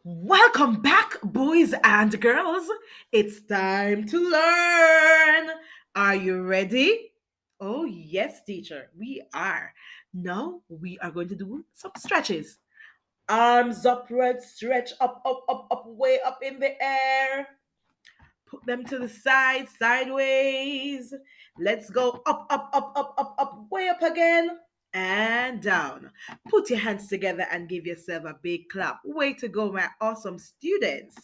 Welcome back, boys and girls. It's time to learn. Are you ready? Oh, yes, teacher, we are. Now we are going to do some stretches. Arms upward, stretch up, up, up, up, way up in the air. Put them to the side, sideways. Let's go up, up, up, up, up, up, way up again. And down. Put your hands together and give yourself a big clap. Way to go, my awesome students.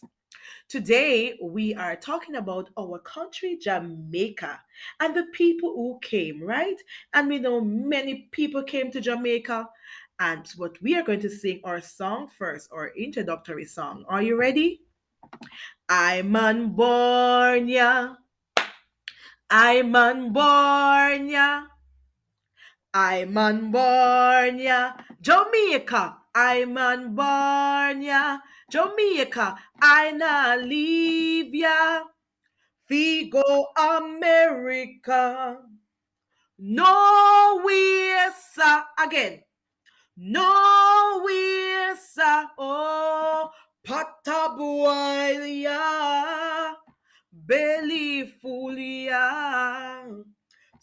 Today, we are talking about our country, Jamaica, and the people who came, right? And we know many people came to Jamaica. And what we are going to sing our song first, our introductory song. Are you ready? I'm unborn, yeah. I'm unborn, yeah. I'm unborn, yeah. Jamaica, I'm unborn, yeah. Jamaica, I na leave, yeah. Figo America. Nowhere, sir. Again. Nowhere, sir. Oh, Patabualia. Belly full, yeah.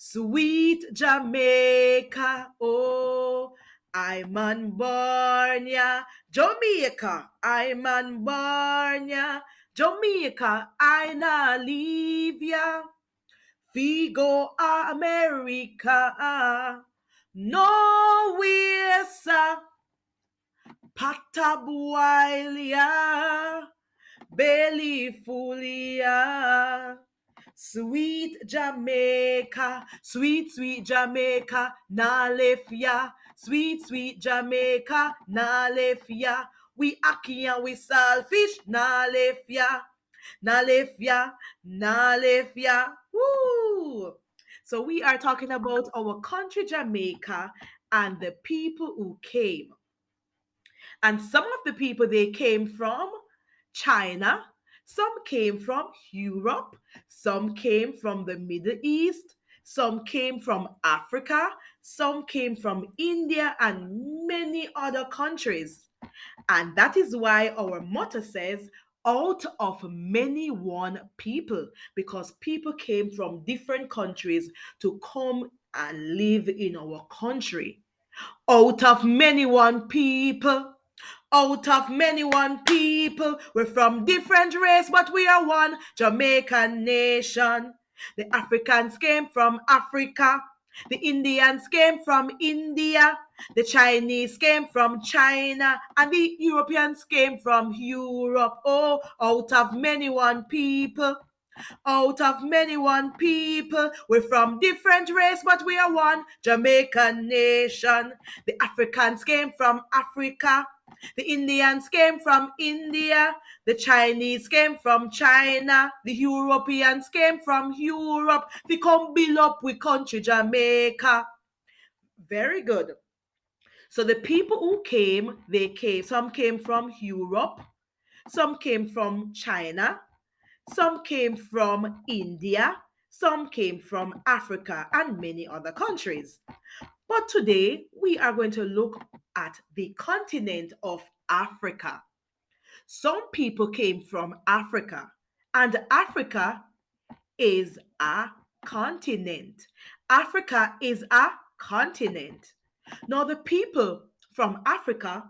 Sweet Jamaica, oh, I'm unborn, yeah. Jamaica, I'm unborn, yeah. Jamaica, I na leave, yeah. Figo America, nowhere, sir. Patabualia, belly full, yeah. Sweet Jamaica, sweet, sweet Jamaica, na left ya. Sweet, sweet Jamaica, na left ya. We aki and we selfish, na left ya. Na left ya, na left ya. Woo! So we are talking about our country, Jamaica, and the people who came. And some of the people they came from China, some came from Europe, some came from the Middle East, some came from Africa, some came from India, and many other countries. And that is why our motto says, out of many one people, because people came from different countries to come and live in our country. Out of many one people, out of many one people, we're from different race, but we are one Jamaican nation. The Africans came from Africa. The Indians came from India. The Chinese came from China. And the Europeans came from Europe. Oh, out of many one people. Out of many one people, we're from different race, but we are one Jamaican nation. The Africans came from Africa. The Indians came from India. The Chinese came from China. The Europeans came from Europe. We come build up with country Jamaica. Very good. So the people who came, they came. Some came from Europe. Some came from China. Some came from India, some came from Africa, and many other countries. But today, we are going to look at the continent of Africa. Some people came from Africa, and Africa is a continent. Africa is a continent. Now, the people from Africa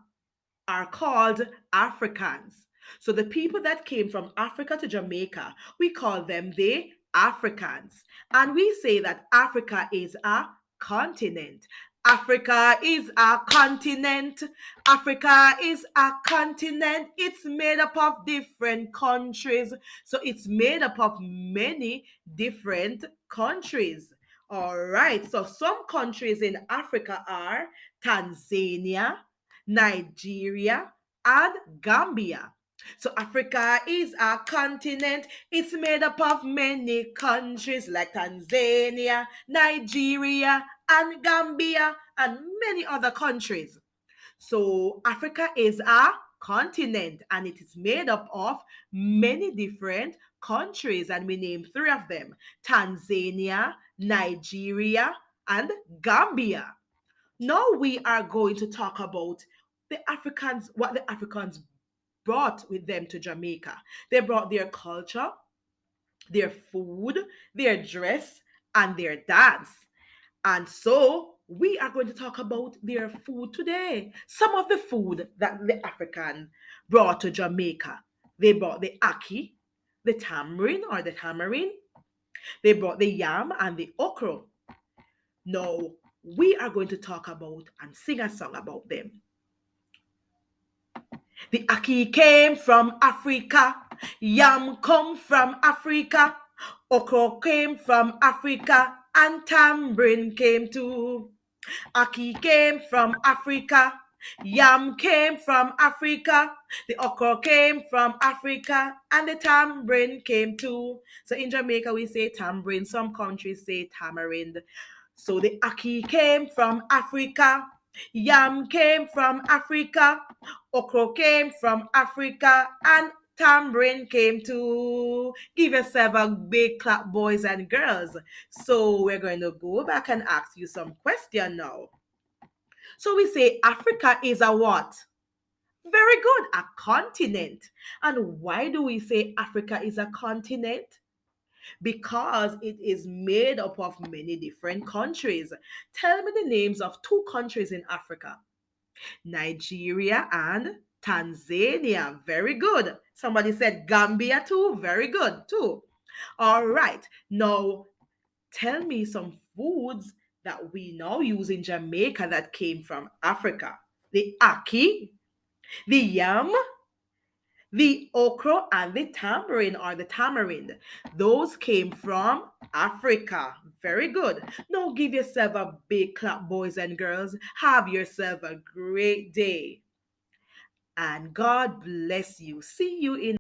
are called Africans. So the people that came from Africa to Jamaica, we call them the Africans. And we say that Africa is a continent. Africa is a continent. Africa is a continent. It's made up of different countries. So it's made up of many different countries. All right. So some countries in Africa are Tanzania, Nigeria, and Gambia. So Africa is a continent. It's made up of many countries like Tanzania, Nigeria, and Gambia, and many other countries. So Africa is a continent and it is made up of many different countries, and we name three of them: Tanzania, Nigeria, and Gambia. Now we are going to talk about the Africans, what the Africans brought with them to Jamaica. They brought their culture, their food, their dress, and their dance. And so we are going to talk about their food today. Some of the food that the African brought to Jamaica. They brought the ackee, the tamarind or the tamarind. They brought the yam and the okra. Now, we are going to talk about and sing a song about them. The ackee came from Africa, yam come from Africa, okra came from Africa, and tamarind came too. Ackee came from Africa, yam came from Africa, the okra came from Africa, and the tamarind came too. So in Jamaica we say tamarind, some countries say tamarind. So the ackee came from Africa, yam came from Africa, okra came from Africa, and tamarind came too. Give yourself a big clap, boys and girls. So we're going to go back and ask you some question now. So we say Africa is a what? Very good, a continent. And why do we say Africa is a continent? Because it is made up of many different countries. Tell me the names of two countries in Africa: Nigeria and Tanzania. Very good. Somebody said Gambia too. Very good too. All right. Now, tell me some foods that we now use in Jamaica that came from Africa: the ackee, the yam, the okra, and the tamarind or the tamarind. Those came from Africa. Very good. Now give yourself a big clap, boys and girls. Have yourself a great day. And God bless you. See you in